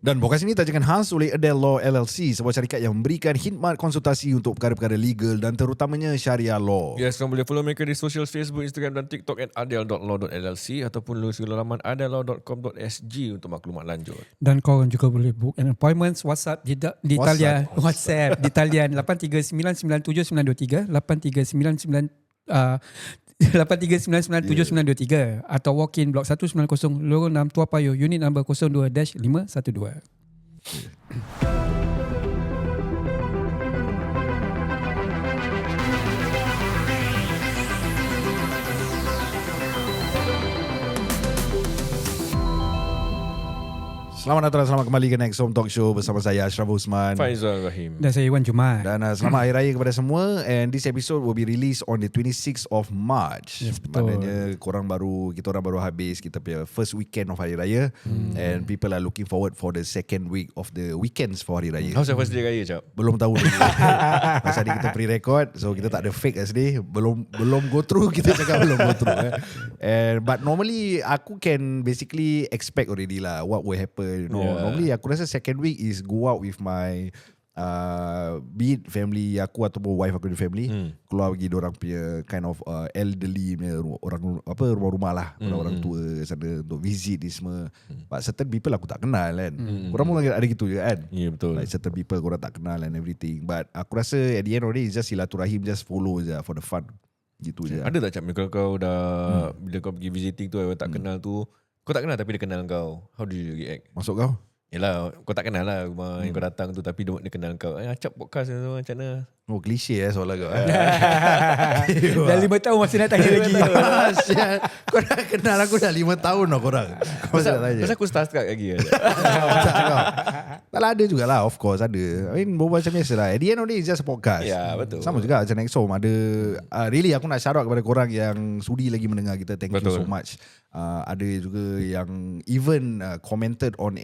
Dan podcast ini tajakan khas oleh Adele Law LLC, sebuah syarikat yang memberikan khidmat konsultasi untuk perkara-perkara legal dan terutamanya syariah law. Yes, kamu boleh follow mereka di social Facebook, Instagram dan TikTok @adele.law.llc ataupun lusuri laman adelaw.com.sg untuk maklumat lanjut. Dan korang juga boleh book an appointment WhatsApp di talian WhatsApp di talian 83997923 83997923 atau walk in blok 190 Lorong 6 Tua Payoh unit number 02-512. Selamat datang, selamat kembali ke Next Home Talk Show bersama saya Ashraf Usman Faizal Rahim. Dan saya Iwan Jumaat. dan selamat Hari Raya kepada semua. And this episode will be released on the 26th of March. Yes, betul. Maknanya kita orang baru habis kita punya first weekend of Hari Raya, and people are looking forward for the second week of the weekends for Hari Raya. How's your first day raya, Cap? Belum tahu lagi. Pasal ni kita pre-record, so kita tak ada fake kat sini. Belum go through, kita cakap belum go through. But normally aku can basically expect already lah what will happen. Normally aku rasa second week is go out with my be it family aku ataupun wife aku di family, keluar pergi dorang punya kind of elderly punya orang rumah-rumah lah, orang tua sana untuk visit ni semua. But certain people aku tak kenal kan. Korang pun ada gitu je kan. Ya, betul. Like certain people korang tak kenal and everything. But aku rasa at the end of the day it's just silaturahim, just follow je for the fun. Gitu je. Ada tak, Cap, kalau kau dah bila kau pergi visiting tu, tak kenal tu, kau tak kenal tapi dia kenal kau, how do you react? Masuk kau? Yelah, kau tak kenal lah rumah yang kau datang tu, tapi dia kenal kau. Cap podcast tu macam mana? Oh, klise soalan kau. Dah 5 tahun masih nak tanya lagi. Kau dah kenal aku dah 5 tahun dah korang. Kau masih nak tanya. Pasal aku starstruck lagi. Tak lah, ada jugalah, of course ada. I mean, berbual macam biasa lah. At the end of the day, it's just a podcast. Ya, betul. Sama juga macam Next Home. Ada, really aku nak shout out kepada korang yang sudi lagi mendengar kita. Thank you so much. Ada juga yang even commented on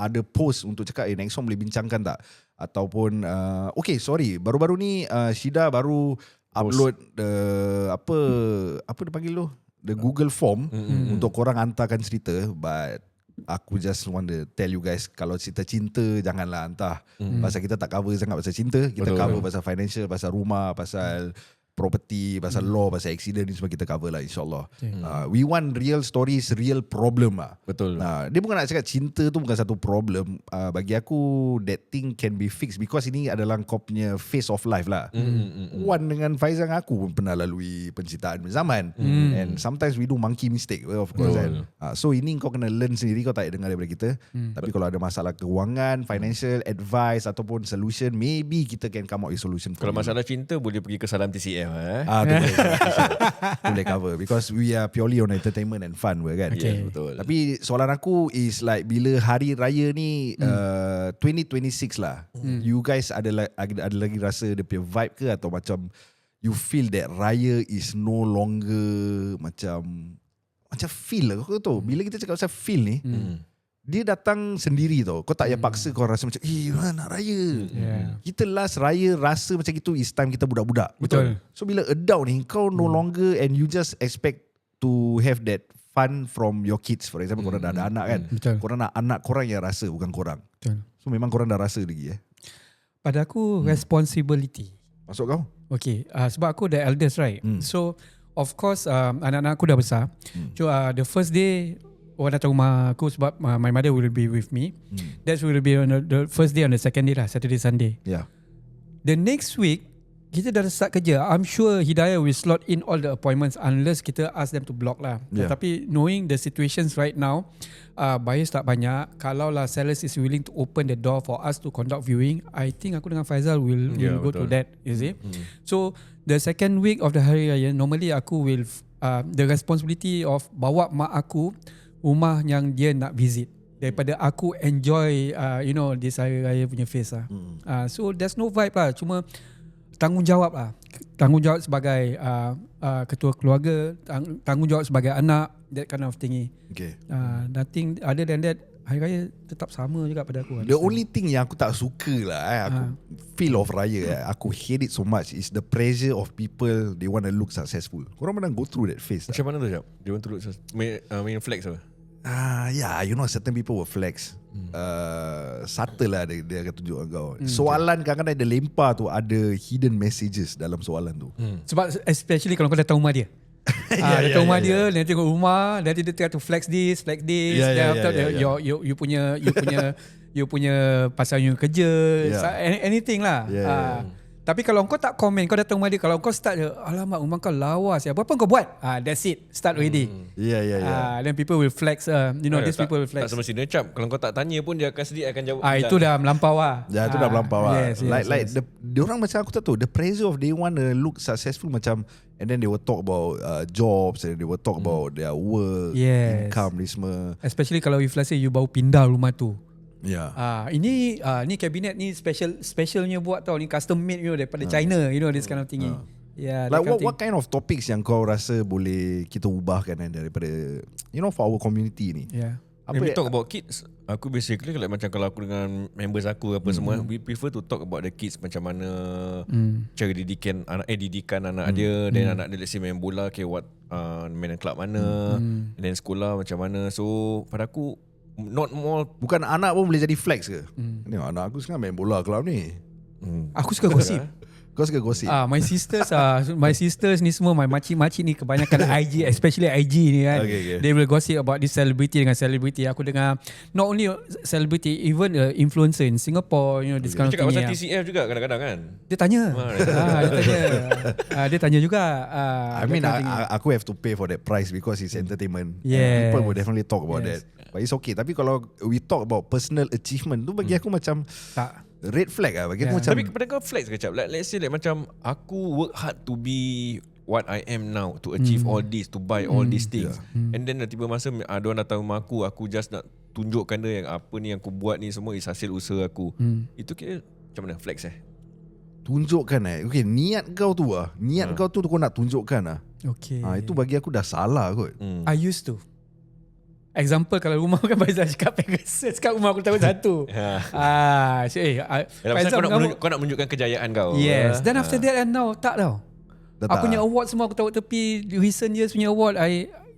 other post untuk cakap Next Home boleh bincangkan tak? Ataupun okay, sorry, baru-baru ni Shida baru upload the apa dia panggil tu, the Google form untuk korang hantarkan cerita. But aku just want to tell you guys, kalau cerita cinta janganlah hantar. Pasal kita tak cover sangat pasal cinta. Kita cover pasal financial, pasal rumah, pasal property, pasal law, pasal accident ni semua kita cover lah, insyaAllah. We want real stories, real problem lah. Betul. Dia bukan nak cakap cinta tu bukan satu problem. Bagi aku that thing can be fixed, because ini adalah kau punya phase of life lah. Wan dengan Faizal aku pun pernah lalui pencintaan zaman, and sometimes we do monkey mistake, of course kan. So ini kau kena learn sendiri, kau tak dengar daripada kita. Tapi kalau ada masalah keuangan, financial advice ataupun solution, maybe kita can come up with solution. Kalau masalah cinta boleh pergi ke Salam TCM. Boleh cover, because we are purely on entertainment and fun kan. Okay. Betul. Tapi soalan aku is like, bila hari raya ni 2026 lah, you guys ada lagi rasa dia punya vibe ke, atau macam you feel that raya is no longer macam feel lah. Kau tahu bila kita cakap pasal feel ni, dia datang sendiri tau. Kau tak payah paksa kau rasa macam nak raya. Kita last raya rasa macam itu is time kita budak-budak. Betul. So bila adult ni, kau no longer, and you just expect to have that fun from your kids. For example, korang dah ada anak kan. Betul. Korang nak anak korang yang rasa, bukan korang. Betul. So memang korang dah rasa lagi Pada aku responsibility. Masuk kau? Okay, sebab aku the eldest, right? So of course anak-anak aku dah besar. So the first day orang datang rumah aku, sebab my mother will be with me. That will be on the first day, on the second day lah, Saturday, Sunday. Yeah. The next week kita dah start kerja. I'm sure Hidayah will slot in all the appointments unless kita ask them to block lah. Yeah. Tapi knowing the situations right now, buyers tak banyak. Kalau lah sellers is willing to open the door for us to conduct viewing, I think aku dengan Faizal will go to that, you see. So the second week of the Hari Raya, normally aku will the responsibility of bawa mak aku rumah yang dia nak visit, daripada aku enjoy this Hari Raya punya phase lah. So there's no vibe lah, cuma tanggungjawab lah. Tanggungjawab sebagai ketua keluarga, tanggungjawab sebagai anak, that kind of thingy. Okay. Nothing other than that. Hari Raya tetap sama juga pada aku. The only thing yang aku tak suka lah, aku feel of raya, aku hate it so much, is the pressure of people, they want to look successful. Korang pernah go through that phase? Macam mana tu, Jap? Dia want to look main flex apa? certain people will flex. Subtle lah dia akan tunjuk kau. Soalan kadang-kadang dia lempar tu ada hidden messages dalam soalan tu. Sebab especially kalau kau datang rumah dia. Datang rumah dia, dia tengok rumah, nanti dia try to flex this, then after you punya pasal you kerja, anything lah. Tapi kalau kau tak komen, kau datang rumah dia, kalau kau start je, alamak rumah kau lawas ya, apa kau buat? That's it, start already. Then people will flex, these people will flex. Tak semestinya cap. Kalau kau tak tanya pun dia akan sedih akan jawab. Itu dah melampau lah. Itu dah melampau lah. Yes. Diorang macam aku tak tahu, the pressure of they want to look successful macam, and then they will talk about jobs, and they will talk about their work, income ni semua. Especially kalau if let's say you baru pindah rumah tu. Ini kabinet ni specialnya buat tau, ni custom made daripada China, this kind of thing. Like what kind of topics yang kau rasa boleh kita ubahkan daripada for our community ni? When we talk about kids, aku basically macam kalau aku dengan members aku apa semua, we prefer to talk about the kids, macam mana cara didikan anak dia, dan anak dia let's say main bola, main club mana, and then sekolah macam mana. So pada aku not more, bukan anak pun boleh jadi flex ke? Ni anak aku sekarang main bola club ni. Aku suka gosip. Kau suka gosip? My sisters ni semua, my makcik-makcik ni kebanyakan IG, especially IG ni kan. They will gossip about this celebrity dengan celebrity. Aku dengar not only celebrity, even influencer in Singapore, this kind of thing. Cakap pasal TCF juga kadang-kadang kan. Dia tanya. Dia tanya juga. I mean, aku have to pay for that price because it's entertainment. People will definitely talk about that. But it's okay. Tapi kalau we talk about personal achievement tu, bagi aku macam tak red flag lah bagi aku macam. Tapi kepada kau flex ke cap? Let's say macam aku work hard to be what I am now, to achieve all this, to buy all these things, and then tiba masa diorang datang rumah aku just nak tunjukkan dia yang apa ni yang aku buat ni semua is hasil usaha aku. Itu kira macam mana flex tunjukkan okay, niat kau tu niat kau tu kau nak tunjukkan itu bagi aku dah salah kot. I used to. Example kalau rumah kan Faizal cakap Pegasus kat rumah aku tahun satu. Kau nak menunjukkan kejayaan kau. Yes. Then after that and now tak tau. Aku punya award semua aku taruh tepi. Recent years punya award,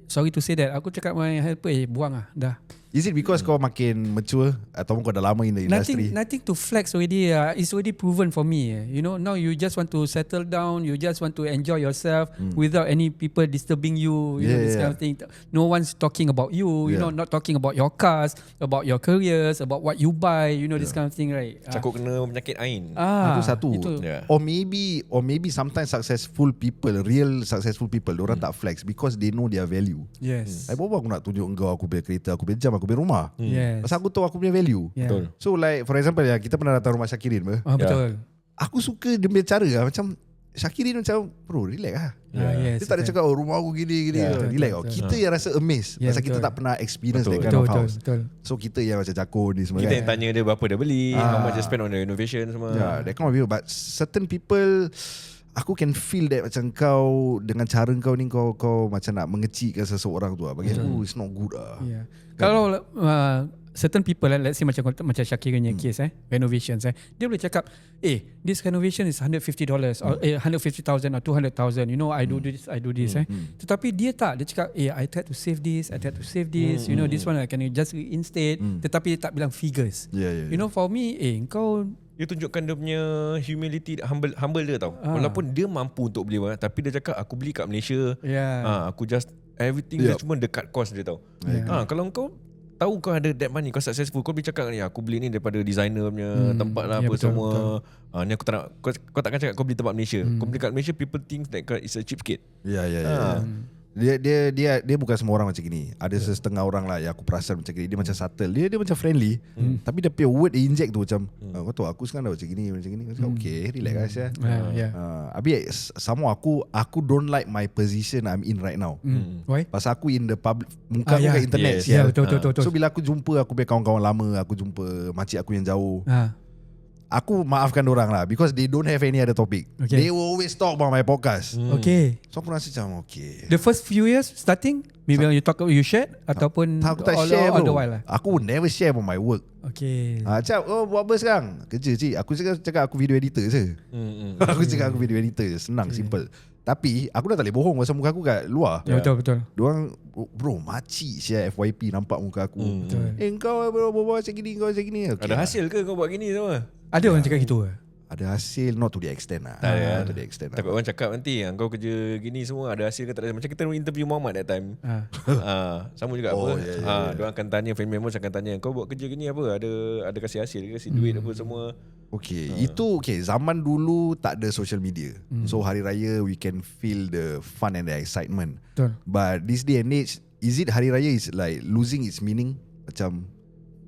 sorry to say that, aku cakap my helper buang dah. Is it because kau makin mature ataupun kau dah lama in the industry? Nothing to flex already. It's already proven for me. Now you just want to settle down. You just want to enjoy yourself without any people disturbing you. This kind of thing. No one's talking about you. Not talking about your cars, about your careers, about what you buy. This kind of thing, right? Takut kena penyakit ain. Itu satu. Or maybe sometimes successful people, real successful people, orang tak flex because they know their value. Yes. Bawa aku nak tunjuk engkau aku punya kereta, aku punya jam, aku punya rumah. Yes. Pasal aku tahu aku punya value. Betul. So like for example kita pernah datang rumah Syakirin. Betul. Aku suka dia punya cara macam Syakirin macam bro relax lah. Dia tak ada cakap rumah aku gini relax. Kita yang rasa amazed pasal kita tak pernah experience that kind of house. So kita yang macam jakun ni semua. Kita yang tanya dia berapa dia beli, how much dia spend on the renovation semua. That kind of view. But certain people, aku can feel that macam kau dengan cara kau ni kau macam nak mengecilkan seseorang tu bagi aku it's not good Kalau certain people let's say macam Syakir punya case renovations dia boleh cakap this renovation is $150 or $150,000 or $200,000 I do this tetapi dia cakap I try to save this this one I can just reinstate tetapi dia tak bilang figures. For me kau dia tunjukkan dia punya humility, humble dia tau. Walaupun dia mampu untuk beli tapi dia cakap aku beli kat Malaysia. Aku just everything dia cuma dekat cost dia tau. Kalau kau tahu kau ada that money, kau successful, kau boleh cakap ni aku beli ni daripada designer punya tempat lah apa betul, semua. Ni aku tak nak, kau takkan cakap kau beli tempat Malaysia. Kau beli kat Malaysia, people think that it's a cheapskate. Dia bukan semua orang macam gini. Ada setengah orang lah yang aku perasan macam gini. Dia macam subtle. Dia macam friendly. Tapi dia punya word dia inject tu macam kau tahu aku sekarang dah macam gini. Macam okay, relax guys habis sama aku don't like my position I'm in right now. Why? Pasal aku in the public, muka aku kat internet. Betul. So bila aku jumpa aku punya kawan-kawan lama, aku jumpa makcik aku yang jauh, aku maafkan orang lah because they don't have any other topic. They will always talk about my podcast. So aku rasa macam the first few years starting maybe you share ataupun aku tak share all the while lah. Aku never share about my work. Macam buat apa sekarang? Kerja cik. Aku cakap aku video editor je. Aku cakap aku video editor je. Senang, simple. Tapi aku dah tak boleh bohong pasal muka aku kat luar. Betul. Diorang bro makcik saya FYP nampak muka aku. Kau bawa macam gini, kau macam gini. Okay, ada hasil ke kau buat gini semua? Ada orang cakap gitu ke? Ada hasil, not to the extent lah. Tak to the extent Takut orang cakap nanti kau kerja gini semua ada hasil ke tak ada. Macam kita interview Muhammad that time. Sama juga apa. Diorang akan tanya, family members akan tanya, kau buat kerja gini apa? Ada kasih hasil ke, kasih duit apa semua. Okay, itu okay. Zaman dulu tak ada social media. So hari raya we can feel the fun and the excitement. Betul. But this day and age, is it hari raya is like losing its meaning? Macam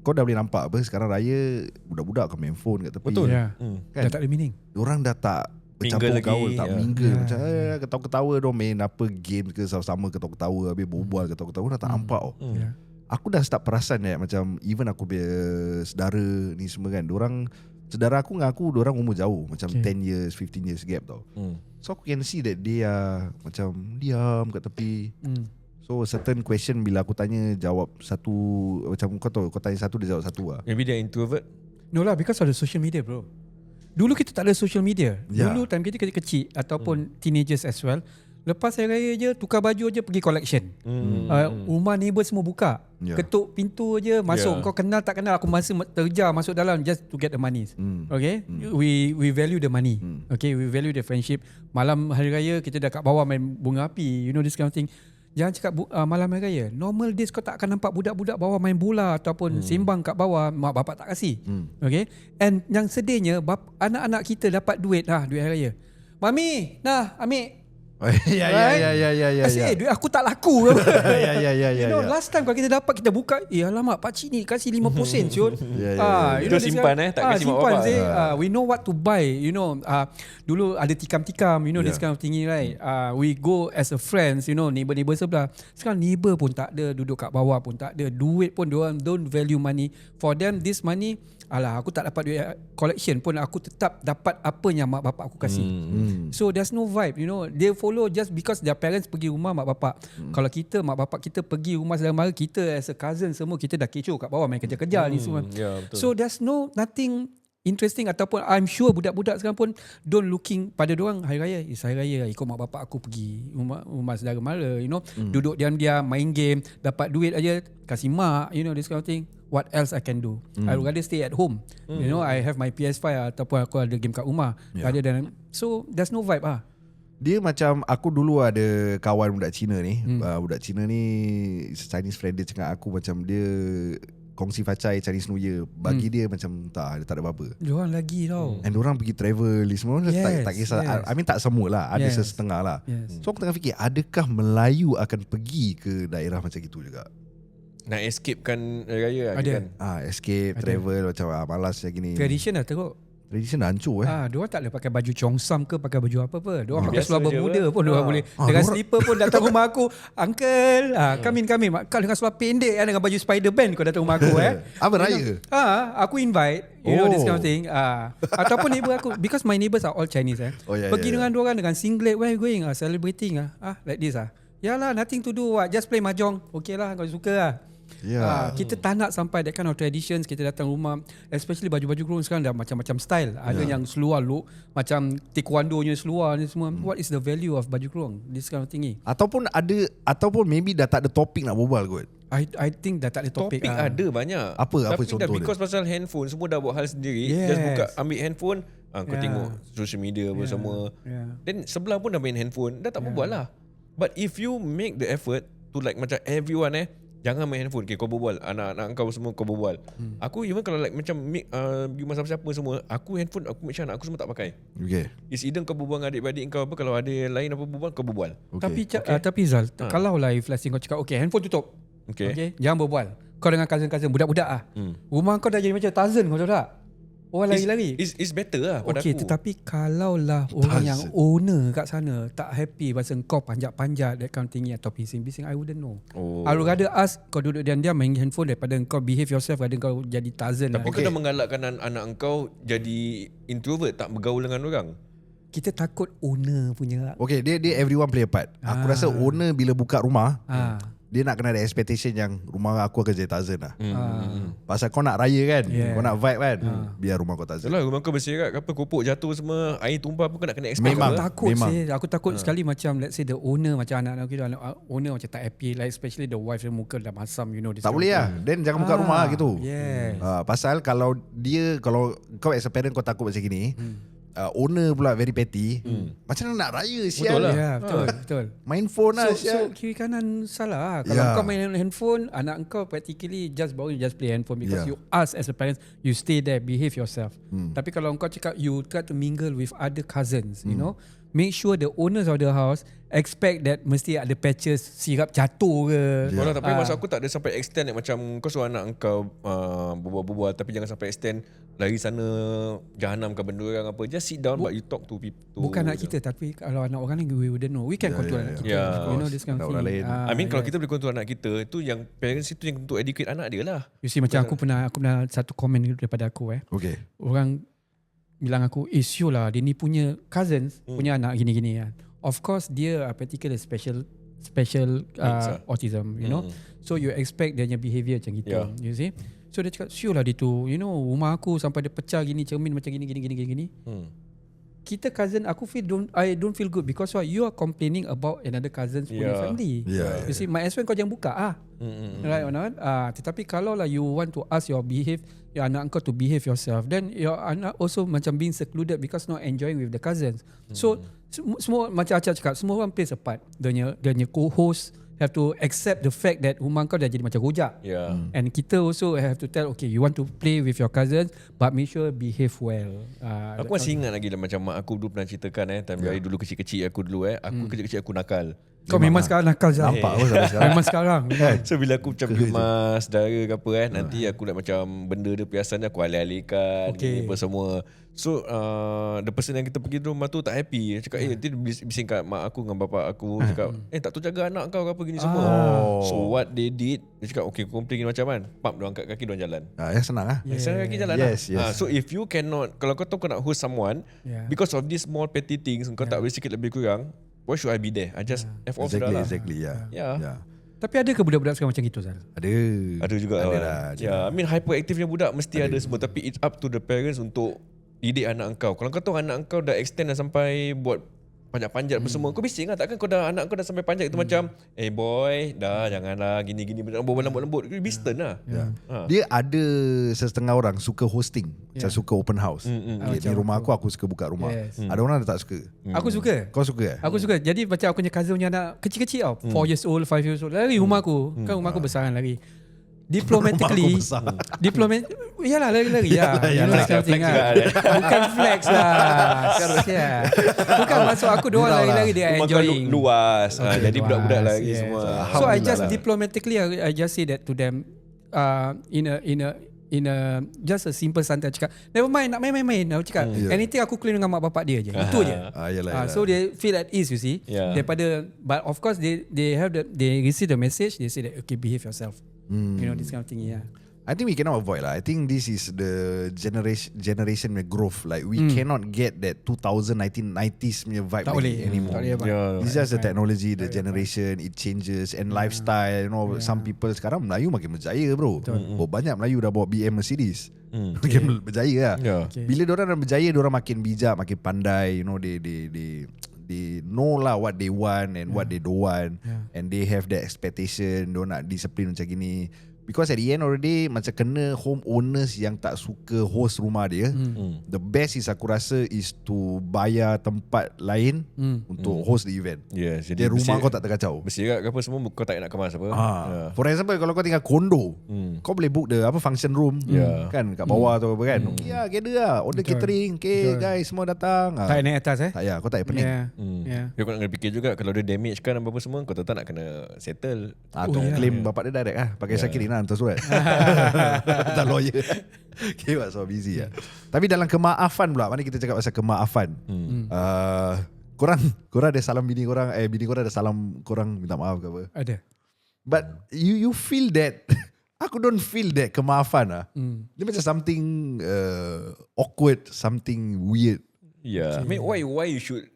kau dah boleh nampak apa sekarang raya budak-budak akan main phone kat tepi. Betul. Kan? Dah tak ada meaning. Orang dah tak bercampur gaul, tak mingle. Macam ketawa-ketawa dong main apa game ke sama-sama ketawa-ketawa habis berbual ketawa-ketawa dah tak nampak. Aku dah start perasan macam even aku punya saudara ni semua kan, saudara aku dengan aku diorang umur jauh, macam 10 years 15 years gap tau. So aku can see that dia macam diam kat tepi. So certain question bila aku tanya jawab satu, macam kau tahu kau tanya satu dia jawab satu lah. Maybe they're introvert. No lah, because of the social media bro. Dulu kita tak ada social media. Dulu time kita kecil ataupun teenagers as well, lepas hari raya je tukar baju je pergi collection. Rumah neighbor semua buka. Ketuk pintu je masuk. Kau kenal tak kenal, aku masih terjar masuk dalam just to get the money. Okay? We value the money. Okay, we value the friendship. Malam hari raya kita dah kat bawah main bunga api, you know this kind of thing. Jangan cakap malam hari raya. Normal days kau tak akan nampak budak-budak bawah main bola ataupun sembang kat bawah, mak bapak tak kasih. Okay? And yang sedihnya anak-anak kita dapat duit duit hari raya. Mami, nah ambil. Ya. Asyik duit aku tak laku. Ya. You know, last time kalau kita dapat, kita buka, alamak pakcik ni kasih 50 sen siut. Kita simpan tak kasih mak bapak. We know what to buy, you know. Dulu ada tikam-tikam, you know, this kind of thing, right? We go as a friends, you know, neighbor sebelah. Sekarang neighbor pun tak ada, duduk kat bawah pun tak ada. Duit pun diorang don't value money. For them this money, aku tak dapat duit collection pun aku tetap dapat apa yang mak bapak aku kasih. So there's no vibe, you know. They follow just because their parents pergi rumah mak bapak. Kalau kita, mak bapak kita pergi rumah saudara mara, kita as a cousin semua, kita dah kecoh kat bawah main kerja-kerja ni semua. So there's nothing interesting, ataupun I'm sure budak-budak sekarang pun don't looking pada diorang hari raya. Hari raya ikut mak bapak aku pergi rumah saudara mara, you know. Duduk diam-diam main game, dapat duit aja kasih mak, you know, this kind of thing. What else I can do? I would rather stay at home. You know, I have my PS5 ataupun aku ada game kat rumah. So there's no vibe Dia macam aku dulu ada kawan budak Cina ni. Budak Cina ni Chinese friend dia cakap aku macam dia kongsi facai Chinese New Year. Bagi dia macam dia tak ada apa-apa. Diorang lagi tau. And diorang pergi travel semua. Tak kisah. I mean tak semua lah. Ada setengah lah. So aku tengah fikir, adakah Melayu akan pergi ke daerah macam itu juga? Nak escape kan raya ada. Kan? Escape, travel macam malas macam gini. Tradition dah teruk. Tradition dah hancur diorang tak boleh pakai baju chongsam ke pakai baju apa-apa. Diorang pakai biasa seluar bermuda pun diorang boleh. Dengan slipper pun datang rumah aku. Uncle, come in. Kau dengan seluar pendek dengan baju Spider-Man kau datang rumah aku. Apa raya? Aku invite. You know this kind of thing. Ataupun neighbor aku, because my neighbours are all Chinese. Pergi dengan diorang dengan singlet. Where are you going? Celebrating. Like this. Yalah, nothing to do. Just play mahjong. Okay lah, kau suka lah. Kita tak nak sampai that kind of traditions. Kita datang rumah, especially baju-baju kurung sekarang dah macam-macam style. Ada yang seluar look macam taekwondo-nya seluar ni semua. What is the value of baju kurung? This kind of thing. Ataupun maybe dah tak ada topik nak berbual kot. I think dah tak ada topik. Ada banyak. Apa contoh dia? Because pasal handphone, semua dah buat hal sendiri. Just buka, ambil handphone, kau tengok social media apa semua. Then sebelah pun dah main handphone, dah tak berbual lah. But if you make the effort to like macam everyone jangan main handphone. Okay, kau berbual. Anak-anak kau semua kau berbual. Aku even kalau like macam pergi masa siapa semua, aku handphone aku make sure anak aku semua tak pakai. Okay. It's either kau berbual dengan adik-beradik kau apa, kalau ada lain apa berbual kau berbual. Tapi Zal, kalau lah if let's say kau cakap okay, handphone tutup. Okay. Jangan berbual. Kau dengan cousin-cousin budak-budak rumah kau dah jadi macam Tarzan, kau tahu tak? Orang lari-lari. It's better lah pada aku. tetapi kalau lah orang yang owner kat sana tak happy pasal kau panjat-panjat that kind of thing atau bising-bising, I wouldn't know. I would rather ask kau duduk diam-diam main handphone daripada kau behave yourself, rather kau jadi Tarzan. Tapi kau dah menggalakkan anak kau jadi introvert, tak bergaul dengan orang. Kita takut owner punya. Okay, dia everyone play a part. Aku rasa owner bila buka rumah, dia nak kena ada expectation yang rumah aku akan jadi Tarzan lah. Pasal kau nak raya kan, kau nak vibe kan, biar rumah kau Tarzan. Yalah, rumah kau berserak, apa kopok jatuh semua, air tumpah pun kau nak kena expect. Memang. Aku takut sekali macam let's say the owner macam anak-anak kita, owner macam tak happy, like especially the wife yang muka dah masam, you know. Tak boleh lah. Then jangan buka rumah gitu. Yes. Pasal kalau kau as a parent kau takut macam gini, owner pula very petty, macam mana nak raya sial? Betul lah. Ya, betul. Main phone lah So sial. kiri kanan salah. Kalau kau main handphone, anak kau practically just play handphone because you ask as a parent, you stay there, behave yourself. Tapi kalau kau cakap you try to mingle with other cousins, you know, make sure the owners of the house expect that mesti ada patches sirap jatuh ke. Walau tapi masa aku tak ada sampai extend macam kau suruh anak kau berbual-bual, tapi jangan sampai extend lari sana jahanam ke benda orang apa. Just sit down but you talk to people. Bukan anak kita, tapi kalau anak orang lain we wouldn't know. We can control anak kita. You know this kind of thing. I mean kalau kita boleh control anak kita, itu yang parents itu yang untuk educate anak dia lah. You see macam aku pernah satu komen daripada aku Okay. orang bilang aku, sure lah dia ni punya cousins punya anak gini-gini kan. Of course dia practically special autism, you know. So you expect dia punya behaviour macam gitu, you see. So dia cakap, sure lah dia tu, you know, rumah aku sampai dia pecah gini, cermin macam gini. Kita cousin, I don't feel good because you are complaining about another cousin's punya family. You see, might as well kau jangan buka right or not? Tetapi kalau lah you want to ask your anak kau to behave yourself, then your anak also macam being secluded because not enjoying with the cousins. So semua macam Acah cakap, semua orang plays a part. Dia co-host have to accept the fact that rumah kau dah jadi macam rojak. And kita also have to tell, okay, you want to play with your cousins but make sure behave well. Aku masih ingat lagi lah, macam mak aku dulu pernah ceritakan time dari dulu kecil-kecil aku dulu aku kecil-kecil aku nakal. Kau memang sekarang nakal je. Nampak pun sampai sekarang. Memang sekarang. So bila aku macam pergi mas saudara ke apa kan, nanti aku nak macam benda dia perhiasan aku alih-alihkan apa semua. So the person yang kita pergi rumah tu tak happy. Dia cakap nanti bising kat mak aku dengan bapak aku, cakap tak tu jaga anak kau ke apa gini semua. So what they did, dia cakap okay komplain macam mana, pap dia angkat kaki dia jalan. Yang senang lah. Senang kaki jalan lah. So if you cannot, kalau kau tahu kau nak host someone because of these small petty things, kau tak boleh sikit lebih kurang, why should I be there? I just F off dah lah. Exactly. Tapi ada ke budak-budak sekarang macam gitu, Zal? Ada juga lah. I mean hyperaktifnya budak mesti ada semua, tapi it's up to the parents untuk didik anak kau. Kalau kau tahu anak kau dah extend dah sampai buat panjat-panjat semua, kau bising lah. Takkan kau dah anak kau dah sampai panjat itu macam boy dah janganlah gini-gini lembut-lembut. Biston lah. Dia ada setengah orang suka hosting, macam suka open house. Di rumah aku suka buka rumah. Ada orang tak suka. Aku suka. Kau suka? Aku suka. Jadi macam aku punya cousin punya anak kecil-kecil tau, 4 years old, 5 years old, lari rumah aku. Kan rumah aku besar kan, lari diplomatically. Yalah lari-lari bukan flex lah. Bukan masuk aku doang lari-lari, dia enjoying. Luas. Jadi budak-budak lari semua. So I just diplomatically I just say that to them in a just a simple santai, cakap never mind, nak main-main. Aku cakap anything aku clear dengan mak bapak dia je. Itu je. So they feel at ease, you see. Daripada, but of course they receive the message, they say that okay, behave yourself. You know, this kind of thing. I think we cannot avoid lah. I think this is the generation growth. Like we cannot get that 1990s vibe anymore. It's just the technology, the generation, it changes, and lifestyle. You know, some people sekarang Melayu makin berjaya, bro. Banyak Melayu dah bawa BM Mercedes. Makin berjaya lah. Bila diorang dah berjaya, diorang makin bijak, makin pandai. You know, they know lah what they want and what they don't want, and they have that expectation. Diorang nak disiplin macam gini. Because at the end of the day, macam kena homeowners yang tak suka host rumah dia, the best is aku rasa is to bayar tempat lain untuk host the event. Jadi rumah kau tak terkacau. Bersirat ke apa semua, kau tak nak kemas apa. For example, kalau kau tinggal kondo, kau boleh book the function room kan kat bawah tu apa kan. Gather lah, order catering. Okay guys, semua datang. Tak naik atas Tak payah, kau tak payah pening. Kau nak kena fikir juga, kalau dia damage kan apa semua, kau tak nak kena settle. Atau claim bapak dia direct lah, pakai Syakirin hantar surat. Tak lawyer. Okay, so busy lah. Tapi dalam kemaafan pula, mana kita cakap pasal kemaafan. Korang ada salam bini korang, bini korang ada salam korang minta maaf ke apa? Ada. But you feel that aku don't feel that kemaafan lah. Dia macam something awkward, something weird. Yeah. I mean, why you should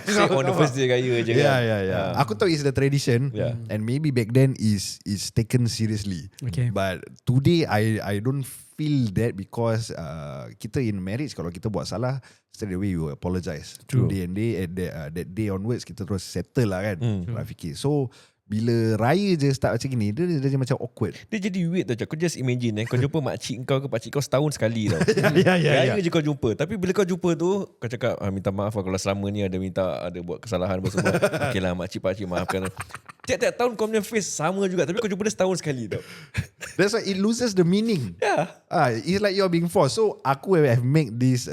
say on the first day raya je kan? Yeah. Aku tahu it's the tradition, and maybe back then is taken seriously. Okay. But today I don't feel that because kita in marriage, kalau kita buat salah, straight away you apologize. True. Day and day, that day onwards kita terus settle lah kan. Nak fikir. So bila raya je start macam gini, dia macam awkward. Dia jadi weird tau. Kau just imagine kau jumpa makcik kau ke pakcik kau setahun sekali tau. Ya. Raya je kau jumpa. Tapi bila kau jumpa tu, kau cakap minta maaf kalau selama ni ada buat kesalahan apa semua. Okay lah makcik pakcik maafkan. Tiap-tiap tahun kau punya face sama juga, tapi kau jumpa dia setahun sekali tau. That's why it loses the meaning. Yeah. It's like you're being forced. So aku have make this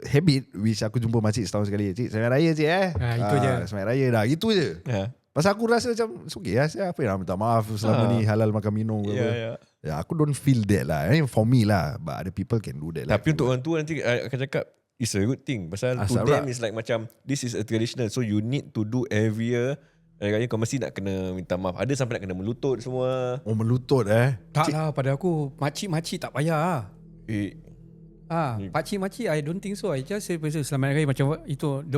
habit which aku jumpa makcik setahun sekali. Cik, selamat raya cik itu je. Selamat raya dah. Itu je. Pasal aku rasa macam okay lah, apa yang minta maaf selama ni halal makan minum ke apa. Aku don't feel that lah. For me lah, but other people can do that. Tapi untuk orang tua nanti akan cakap it's a good thing. Pasal to them is like macam this is a traditional, so you need to do every year. Kau mesti nak kena minta maaf. Ada sampai nak kena melutut semua. Oh, melutut Tak lah, pada aku makcik-makcik tak payah. Pakcik-makcik I don't think so. I just say selamat raya macam itu. The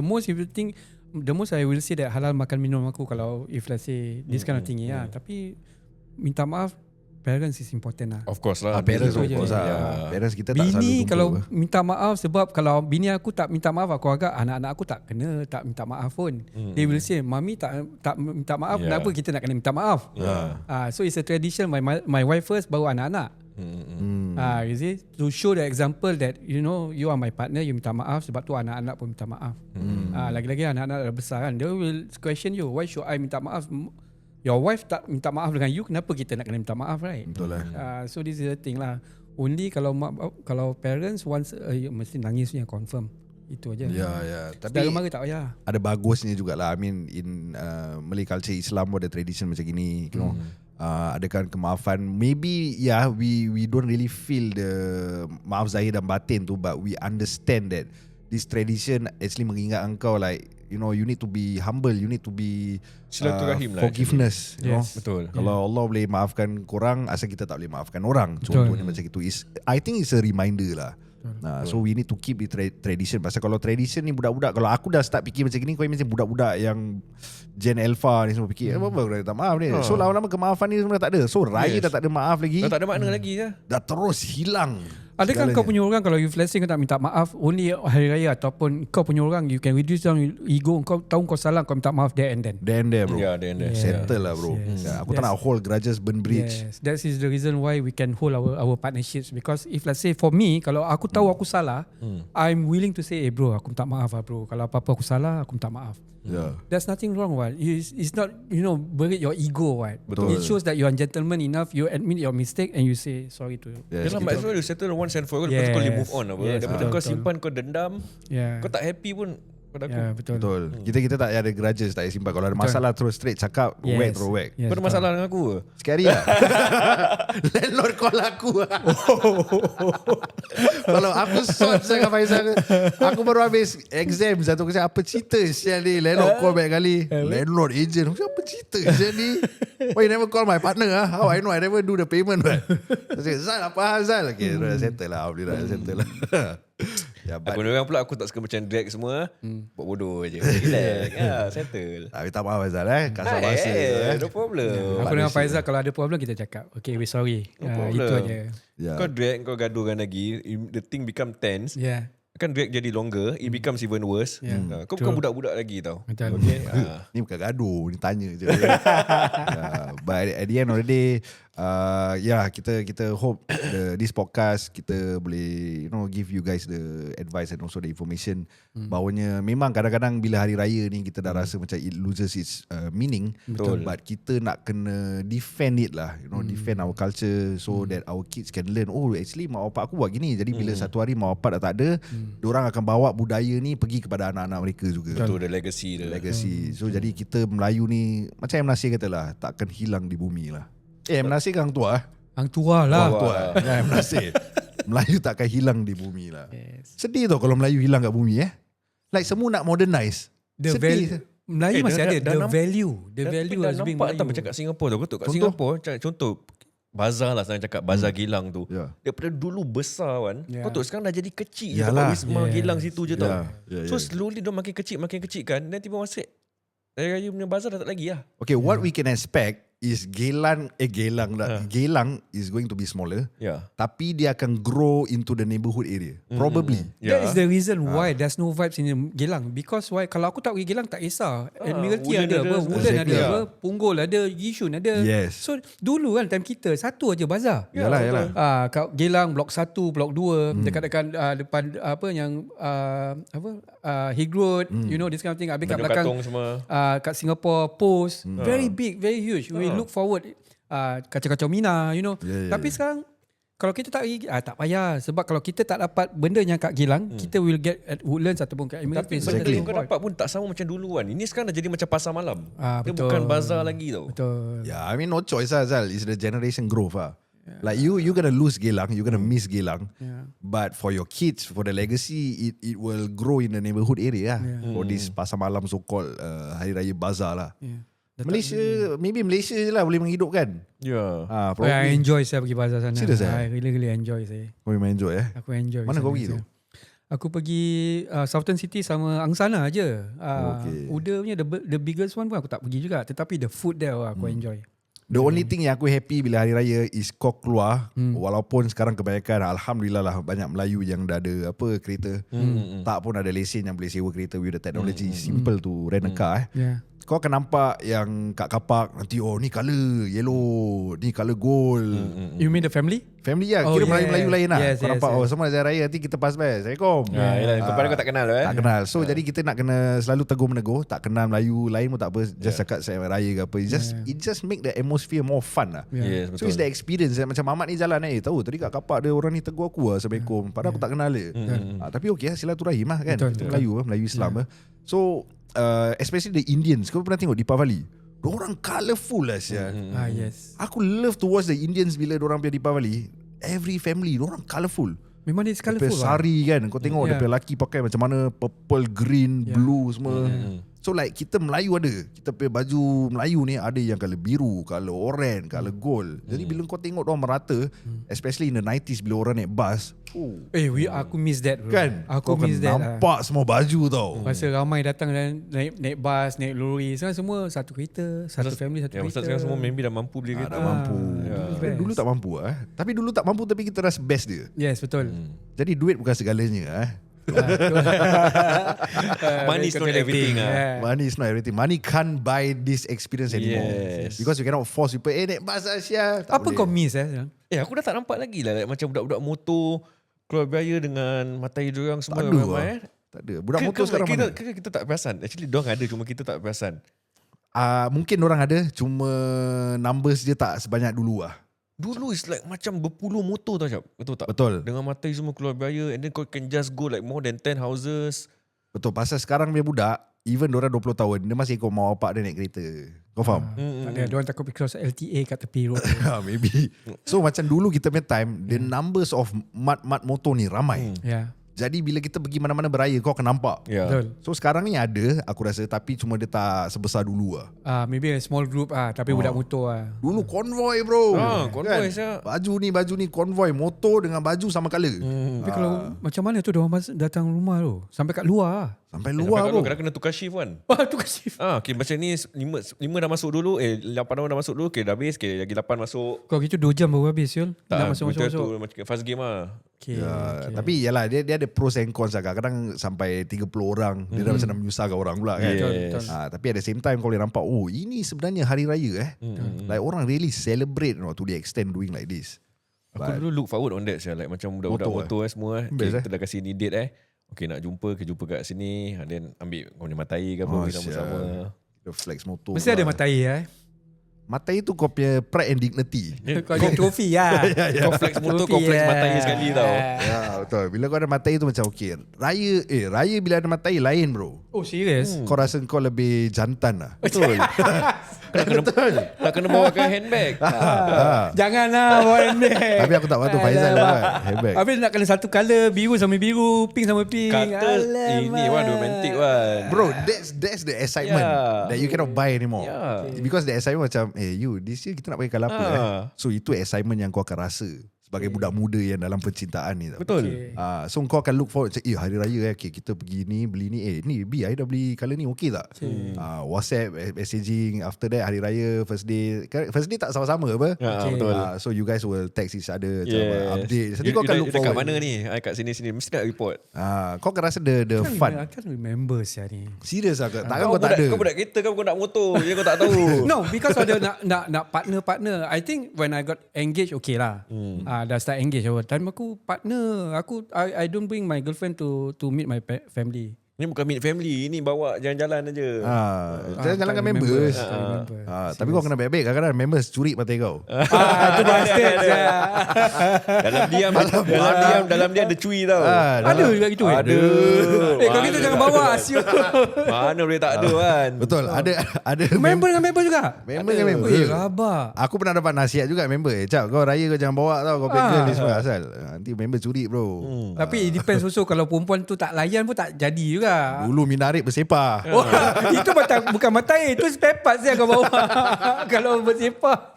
most I will say that halal makan minum aku kalau if let's say this kind of thing Tapi minta maaf parents is important lah. Of course lah. Parents of course lah. Parents kita tak selalu bini jumpa kalau minta maaf, sebab kalau bini aku tak minta maaf, aku agak anak-anak aku tak minta maaf pun. They will say mami tak minta maaf, kenapa kita nak kena minta maaf? So it's a tradition. My wife first, baru anak-anak. You see, to show the example that you are my partner, you minta maaf, sebab tu anak-anak pun minta maaf. Lagi-lagi anak-anak dah besar kan, they will question you, why should I minta maaf? Your wife tak minta maaf dengan you, kenapa kita nak kena minta maaf, right? Betul lah. So this is the thing lah. Only kalau parents once mesti nangis yang confirm. Itu aja. Ya. Tapi saudara mara tak payah. Ada bagusnya jugalah. I mean in Malay culture, Islam pun ada tradition macam gini, you know. Adakan kemaafan. Maybe we don't really feel the maaf zahir dan batin tu, but we understand that this tradition actually mengingat engkau like you need to be humble, you need to be silaturahim lah, forgiveness, you know. Betul. Kalau Allah boleh maafkan korang, asal kita tak boleh maafkan orang. Contohnya macam itu. I think it's a reminder lah. So we need to keep the tradition. Pasal kalau tradition ni budak-budak, kalau aku dah start fikir macam ni, kau macam budak-budak yang Gen Alpha ni semua fikir apa orang tak maaf ni. So lama-lama kemaafan ni semua dah tak ada. So raya dah tak ada maaf lagi. Dah tak ada makna lagi je. Dah terus hilang. Adakah kau punya orang, kalau you flashing kau tak minta maaf only hari raya, ataupun kau punya orang you can reduce down ego, kau tahu kau salah, kau minta maaf there and then. There bro. There. Settle lah bro. Aku tak nak hold grudges, burn bridge. Yes, that is the reason why we can hold our partnerships. Because if let's say for me, kalau aku tahu aku salah, I'm willing to say, bro, aku minta maaf lah bro. Kalau apa-apa aku salah, aku minta maaf. There's nothing wrong, what? It's not, bury your ego, what? Betul. It shows that you are gentleman enough. You admit your mistake and you say sorry to you. Yes, might as well you settle once and for all. Lepas tu kau boleh move on apa. Daripada kau simpan, kau dendam, kau tak happy pun. Pada aku. Betul. Kita tak ada grudges, tak ada simpan. Kalau ada masalah terus straight cakap, whack terus whack. Kau ada masalah dengan aku ke? Sekali lah. Landlord call aku. Kalau aku sort dengan Faizal, aku baru habis exam satu, aku cakap apa cerita sial ni. Landlord call banyak kali. Landlord agent, aku cakap apa cerita sial ni. Why you never call my partner? How I know I never do the payment? Aku cakap Zal, apa hal Zal? Okay, settle lah. Alhamdulillah settle lah. Aku orang pula aku tak suka macam drag semua. Buat bodoh je. Relax. Settle. Minta maaf Faizal kasar bahasa. No problem. Aku dengan Faizal kalau ada problem kita cakap, okay, we sorry. Itu aja. Kau drag, kau gaduhkan lagi, the thing become tense. Kan drag jadi longer, it becomes even worse. Kau bukan budak-budak lagi tau. Okay? Ni bukan gaduh, ni tanya je. But at the end of the day, kita hope this podcast kita boleh give you guys the advice and also the information. Bahawanya memang kadang-kadang bila hari raya ni kita dah rasa macam it loses its meaning. Betul. But kita nak kena defend it lah, defend our culture so that our kids can learn. Oh, actually mak bapak aku buat gini. Jadi bila satu hari mak bapak dah tak ada, diorang akan bawa budaya ni pergi kepada anak-anak mereka juga. Betul, the legacy. So jadi kita Melayu ni macam M. Nasir kata lah, takkan hilang di bumi lah. M. Nasir kan Hang Tua. Hang Tua lah. M. Nasir. Melayu takkan hilang di bumi lah. Sedih tau kalau Melayu hilang kat bumi Like semua nak modernize. Sedih. Melayu masih ada the value. The value dah as being nampak Melayu. tak macam kat Singapore tu. Kat Singapore contoh bazar lah saya cakap, bazar Geylang tu. Daripada dulu besar kan. Kau tahu sekarang dah jadi kecil je tempat Wisma Geylang situ je tau. So slowly dia makin kecil kan. Dan tiba masa Hari Raya punya bazar dah tak lagi lah. Okay, what we can expect is Geylang is going to be smaller. Tapi dia akan grow into the neighborhood area. Probably. That is the reason why there's no vibes in Geylang. Because why? Kalau aku tak pergi Geylang tak kisah. Admiralty ada apa, Woodland ada apa, Punggol ada, Yishun ada. So dulu kan time kita satu aja bazar. Yalah. Kat Geylang blok 1, blok 2, dekat-dekat depan apa yang High Road, you know this kind of thing. Habis kat belakang kat Singapore Post, very big, very huge. We look forward kacau-kacau Mina, you know. Tapi sekarang kalau kita tak pergi, tak payah. Sebab kalau kita tak dapat benda yang kat Geylang, kita will get at Woodlands ataupun kat Emirates. Tapi benda kau dapat pun tak sama macam dulu kan. Ini sekarang dah jadi macam pasar malam. Dia bukan bazar lagi tau. Betul. I mean no choice lah, Zal. It's the generation growth lah. Like you gonna lose Geylang, you gonna miss Geylang. But for your kids, for the legacy, it will grow in the neighborhood area lah. For this pasar malam so-called Hari Raya Bazaar lah. Maybe Malaysia je lah boleh menghidupkan. I enjoy saya pergi bazar sana. Serius I really enjoy saya. Kau memang enjoy Aku enjoy. Mana kau pergi tu? Aku pergi Southern City sama Angsana je. Uda punya the biggest one pun aku tak pergi juga. Tetapi the food there aku enjoy. The only thing yang aku happy bila Hari Raya is kau keluar. Walaupun sekarang kebanyakan Alhamdulillah lah banyak Melayu yang dah ada kereta. Tak pun ada lesen yang boleh sewa kereta with the technology. Simple to rent a car. Kau akan nampak yang kat kapak nanti ni colour yellow, ni colour gold. You mean the family? Family lah. Kira Melayu-Melayu lain lah. Kau nampak semua Hari Raya nanti kita pass by. Assalamualaikum. Kepada kau tak kenal Tak kenal. So jadi kita nak kena selalu tegur-menegur. Tak kenal Melayu lain pun tak apa. Just cakap saya Raya ke apa. It just make the atmosphere more fun lah. So it's the experience. Macam Mamat ni jalan tahu tadi kat kapak dia orang ni tegur aku lah. Assalamualaikum. Padahal aku tak kenal dia. Tapi okay lah, silaturahim lah kan. Kita Melayu Islam. So especially the Indians. Kau pernah tengok Deepavali? Diorang colourful lah siya. Yes. Aku love to watch the Indians bila diorang punya Deepavali. Every family diorang colourful. Memang dia colourful lah. Sari kan. Kau tengok dia punya lelaki pakai macam mana, purple, green, blue semua. So like kita Melayu ada. Kita punya baju Melayu ni ada yang colour biru, colour orange, colour gold. Jadi bila kau tengok diorang merata, especially in the 90s bila orang naik bus, aku miss that bro. Kan? Aku kau miss that. Nampak semua baju tau. Masa ramai datang dan naik bus, naik lori. Sekarang semua satu kereta, satu family, satu kereta. Sekarang semua maybe dah mampu beli kereta. Dah mampu. Dulu tak mampu Tapi dulu tak mampu tapi kita rasa best dia. Yes, betul. Jadi duit bukan segalanya Money is not everything. Money is not everything. Money can't buy this experience anymore. Because you cannot force people naik bus Asia. Apa kau miss aku dah tak nampak lagi lah macam budak-budak motor keluar biaya dengan matai diorang semua. Tak ada. Budak motor sekarang mana? Kita tak perasan. Actually diorang ada, cuma kita tak perasan. Mungkin orang ada, cuma numbers dia tak sebanyak dulu Dulu is like macam berpuluh motor tau Syab. Betul tak? Betul. Dengan matai semua keluar biaya, and then kau can just go like more than 10 houses. Betul. Pasal sekarang dia budak, even diorang 20 tahun, dia masih ikut mak bapak dia naik kereta. Kau faham? Tak ada. Diorang takut because LTA kat tepi road. Maybe. So macam dulu kita punya time, the numbers of mat motor ni ramai. Jadi bila kita pergi mana-mana beraya, kau akan nampak. Betul. So sekarang ni ada, aku rasa, tapi cuma dia tak sebesar dulu maybe a small group tapi budak motor Dulu konvoy bro. Konvoy kan? Baju ni konvoy, motor dengan baju sama colour. Tapi kalau macam mana tu diorang datang rumah tu? Sampai kat luar Sampai luar bro. Kadang kena tukar shift kan. Tukar shift. Okay, macam ni 5 dah masuk dulu, 8 orang dah masuk dulu, okay dah habis, okay lagi 8 masuk. Kau gitu 2 jam baru habis Yul. Tak, masuk. Macam fast game Okay. Tapi yalah, dia ada pros and cons lah. Kadang sampai 30 orang, dia dah macam nak menyusahkan orang pula kan. Betul. Tapi at the same time kau boleh nampak, ini sebenarnya hari raya Like orang really celebrate to the extent doing like this. Aku dulu look forward on that. Like macam budak-budak motor semua kita dah kasi ni date okay, nak jumpa kat sini, and then ambil kau punya matai ke apa, sama-sama. Kita flex motor. Mesti ada matai Matai tu kau punya pride and dignity. Kau ada trofi Kau flex motor, kau flex matai sekali tau. Betul. Bila kau ada matai tu macam okay. Raya bila ada matai lain bro. Oh serious? Kau rasa kau lebih jantan lah. Betul. nak kena bawakan handbag. Janganlah bawa handbag. Tapi aku tak patuh Faizal lah handbag. Habis nak kena satu colour, biru sama biru, pink sama pink. Kata ini romantic one. Bro, that's the excitement that you cannot buy anymore. Because the excitement macam, this year kita nak pakai colour apa So itu excitement yang kau akan rasa sebagai budak muda yang dalam percintaan ni. Betul. So kau akan look forward, hari raya okay, kita pergi ni, beli ni, ni B, I dah beli colour ni, okay tak? WhatsApp, messaging, after that hari raya, first day tak sama-sama apa? Betul. So you guys will text each other, update. So kau akan look dekat forward. mana ni? Kat sini mesti nak report. Kau akan rasa the fun. I can't remember ni. Serius lah, takkan kau tak ada. Kau budak kereta kan, kau nak motor je kau tak tahu. No, because ada nak partner. I think when I got engaged, okay lah. Dah start engage. Time aku partner, I don't bring my girlfriend to meet my family. Ni bukan meet family, ni bawa jalan-jalan aja. Jalan-jalan dengan members. Tapi kau kena baik-baik, kadang-kadang members curi mata kau. Itu bastard. Dalam dia ada cuy tau. Ada juga gitu. Ada. Kalau gitu jangan bawa asyik. Mana boleh tak ada kan? Betul, ada Member dengan member juga. member dengan member. Rabak. Aku pernah dapat nasihat juga member. Cap, kau raya kau jangan bawa tau, kau pegang ni semua asal. Nanti member curi bro. Tapi it depends also, kalau perempuan tu tak layan pun tak jadi juga. Dulu minarik bersepah. Oh, itu bukan mata air, itu spare part saya kau bawa. Kalau bersepah.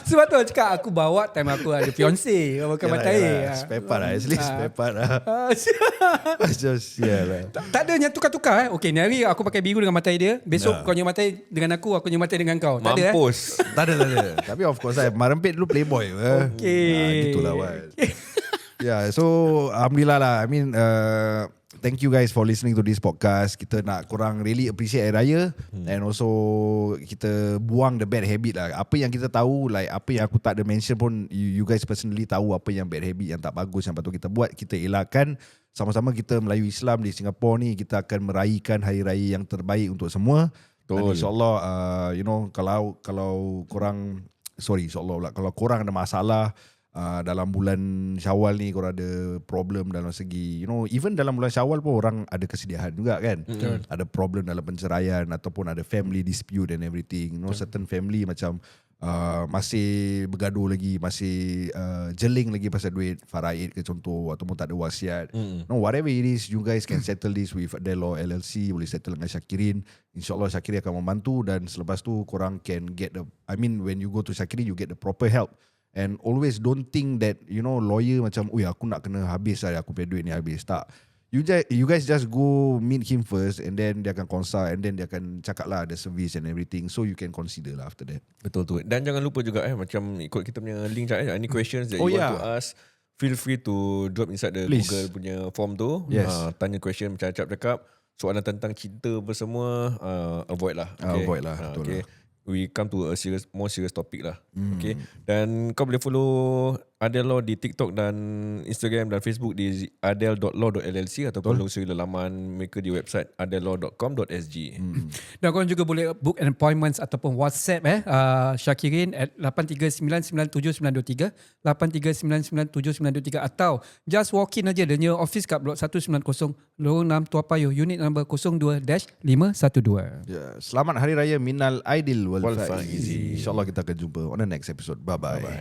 Sebab tu aku cakap, aku bawa time aku ada fiancé, bukan mata air. Spare part lah, at least spare part lah. Macam sial lah. Tak ada yang tukar-tukar. Okay, ni hari aku pakai biru dengan mata air dia. Besok kau punya mata air dengan aku punya mata air dengan kau. Tak ada. Mampus. Tak ada. Tapi of course lah, Marempit dulu playboy. Okay. Gitulah Wan. Yeah, so alhamdulillah lah. I mean, thank you guys for listening to this podcast. Kita nak korang really appreciate Hari Raya, and also kita buang the bad habit lah. Apa yang kita tahu, like apa yang aku tak ada mention pun, you guys personally tahu apa yang bad habit yang tak bagus yang patut kita buat, kita elakkan. Sama-sama kita Melayu Islam di Singapura ni, kita akan meraihkan Hari Raya yang terbaik untuk semua. Dan insyaAllah, kalau korang, insyaAllah, kalau korang ada masalah dalam bulan Syawal ni, korang ada problem dalam segi, even dalam bulan Syawal pun orang ada kesedihan juga kan. Ada problem dalam penceraian ataupun ada family dispute and everything. Certain family macam masih bergaduh lagi, masih jeling lagi pasal duit faraid ke contoh, ataupun tak ada wasiat. Whatever it is, you guys can settle this with Adel Law LLC. Boleh settle dengan Syakirin. InsyaAllah Syakirin akan membantu, dan selepas tu korang can get when you go to Syakirin, you get the proper help. And always don't think that lawyer macam aku nak kena habis lah, aku punya duit ni habis. Tak, you guys just go meet him first, and then dia akan consult, and then dia akan cakap lah the service and everything, so you can consider lah after that. Betul tu. Dan jangan lupa juga macam ikut kita punya link, any questions that you want to ask, feel free to drop inside the Google punya form tu. Tanya question macam Acap cakap, soalan tentang cinta apa semua, avoid lah. Avoid lah, betul lah. We come to a more serious topic lah. Okay. Dan kau boleh follow Adel Law di TikTok dan Instagram dan Facebook di adel.law.llc, ataupun lusuri laman mereka di website adellaw.com.sg. Dan korang juga boleh book an appointments ataupun WhatsApp Syakirin at 8399793, 8399793, atau just walk in aja dia office kat Blok 190 Lorong 6 Tua Payoh, unit number 02-512. Selamat Hari Raya Minal Aidil wal Faizin. InsyaAllah kita akan jumpa on the next episode. Bye-bye.